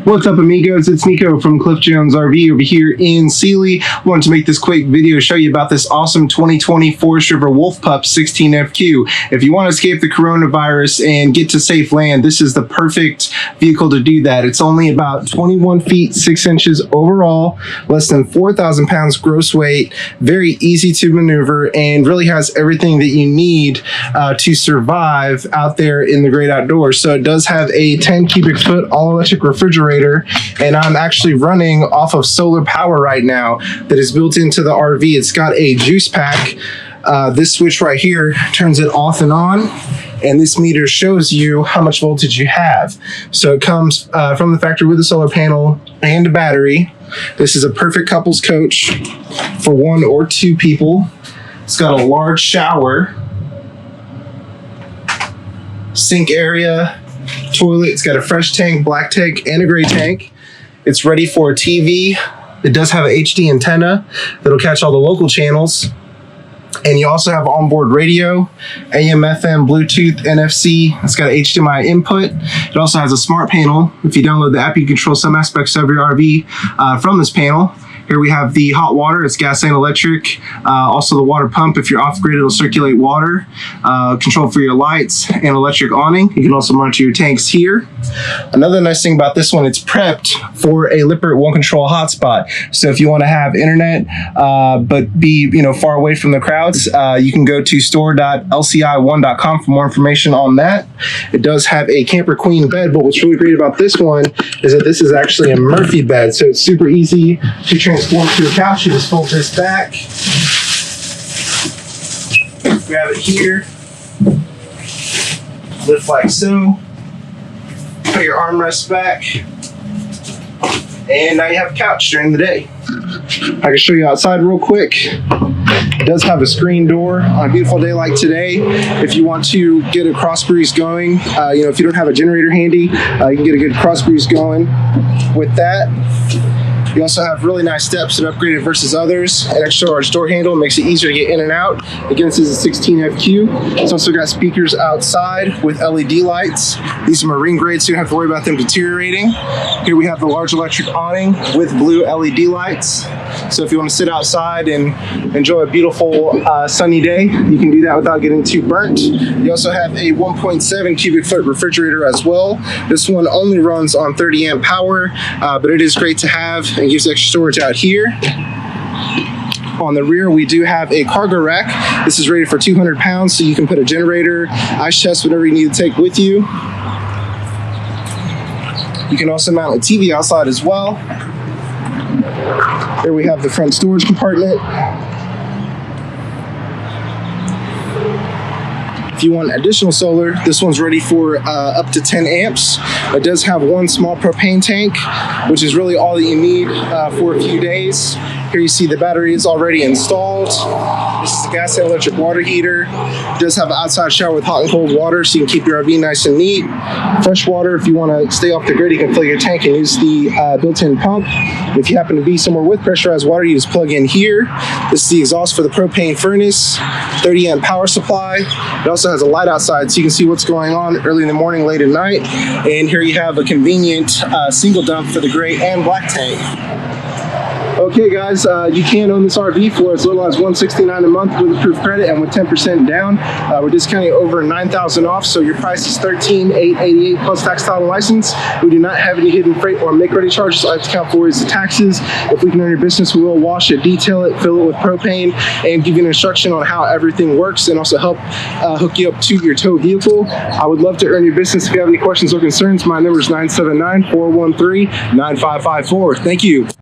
What's up, amigos? It's Niko from Cliff Jones RV over here in Sealy. Wanted to make this quick video show you about this awesome 2020 Forest River Wolf Pup 16FQ. If you want to escape the coronavirus and get to safe land, this is the perfect vehicle to do that. It's only about 21 feet 6 inches overall, less than 4,000 pounds gross weight, very easy to maneuver, and really has everything that you need to survive out there in the great outdoors. So it does have a 10 cubic foot all electric refrigerator, and I'm actually running off of solar power right now that is built into the RV. It's got a juice pack. This switch right here turns it off and on, and this meter shows you how much voltage you have. So it comes from the factory with a solar panel and a battery. This is a perfect couples coach for 1 or 2 people. It's got a large shower, sink area, toilet. It's got a fresh tank, black tank, and a gray tank. It's ready for a TV. It does have an HD antenna that'll catch all the local channels. And you also have onboard radio, AM, FM, Bluetooth, NFC. It's got HDMI input. It also has a smart panel. If you download the app, you can control some aspects of your RV from this panel. Here we have the hot water. It's gas and electric. Also the water pump. If you're off grid, it'll circulate water. Control for your lights and electric awning. You can also monitor your tanks here. Another nice thing about this one, it's prepped for a Lippert One Control hotspot. So if you want to have internet but be far away from the crowds, you can go to store.lci1.com for more information on that. It does have a Camper Queen bed, but what's really great about this one is that this is actually a Murphy bed, so it's super easy to transform to a couch. You just fold this back, grab it here, lift like so, put your armrest back, and now you have a couch during the day. I can show you outside real quick. It does have a screen door on a beautiful day like today. If you want to get a cross breeze going, if you don't have a generator handy, you can get a good cross breeze going with that. You also have really nice steps that upgraded versus others. An extra large door handle makes it easier to get in and out. Again, this is a 16FQ. It's also got speakers outside with LED lights. These are marine grade, so you don't have to worry about them deteriorating. Here we have the large electric awning with blue LED lights. So if you want to sit outside and enjoy a beautiful sunny day, you can do that without getting too burnt. You also have a 1.7 cubic foot refrigerator as well. This one only runs on 30 amp power, but it is great to have and gives extra storage out here. On the rear, we do have a cargo rack. This is rated for 200 pounds, so you can put a generator, ice chest, whatever you need to take with you. You can also mount a TV outside as well. There we have the front storage compartment. If you want additional solar, this one's ready for up to 10 amps. It does have one small propane tank, which is really all that you need for a few days. Here you see the battery is already installed. This is the gas and electric water heater. It does have an outside shower with hot and cold water, so you can keep your RV nice and neat. Fresh water, if you want to stay off the grid, you can fill your tank and use the built-in pump. If you happen to be somewhere with pressurized water, you just plug in here. This is the exhaust for the propane furnace, 30 amp power supply. It also has a light outside so you can see what's going on early in the morning, late at night. And here you have a convenient single dump for the gray and black tank. Okay guys, you can own this RV for as little as $169 a month with approved credit and with 10% down. We're discounting over $9,000 off, so your price is $13,888 plus tax, title, and license. We do not have any hidden freight or make-ready charges. All I have to count for is the taxes. If we can earn your business, we will wash it, detail it, fill it with propane, and give you an instruction on how everything works, and also help hook you up to your tow vehicle. I would love to earn your business. If you have any questions or concerns, my number is 979-413-9554. Thank you.